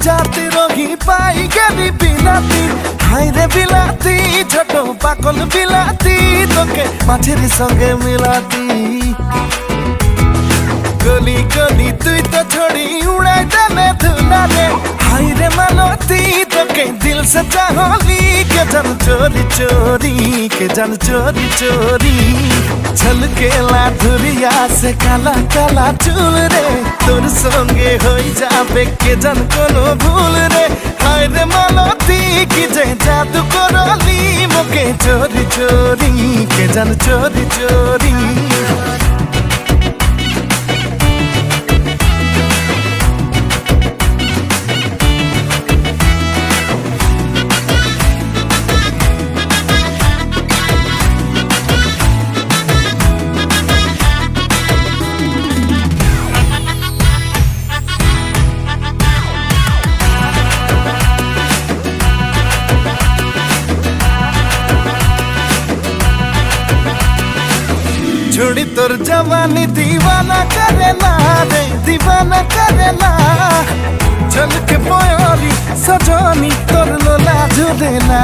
जाति रोगी पाई गली बिलाती हाय रे बिलाती छोटो पाकल बिलाती तोके माछेरी संगे मिलाती गली गली तुई तो छोड़ी उड़ाई देने धुला रे हाय रे मालती तोके दिल से चाहली के जान चोरी चोरी के जान चोरी चोरी छलकेला धुरिया से काला काला चूल रे तोर संगे होई जाबे के जान कोनो भूल रे हाय रे मालती की जे जादू करली मोके चोरी चोरी के जान चोरी चोरी छोड़ी तोर जवानी दीवाना करेला रे दीवाना करेला चल के पोयोरी सजनी तोर लोला झुलेला।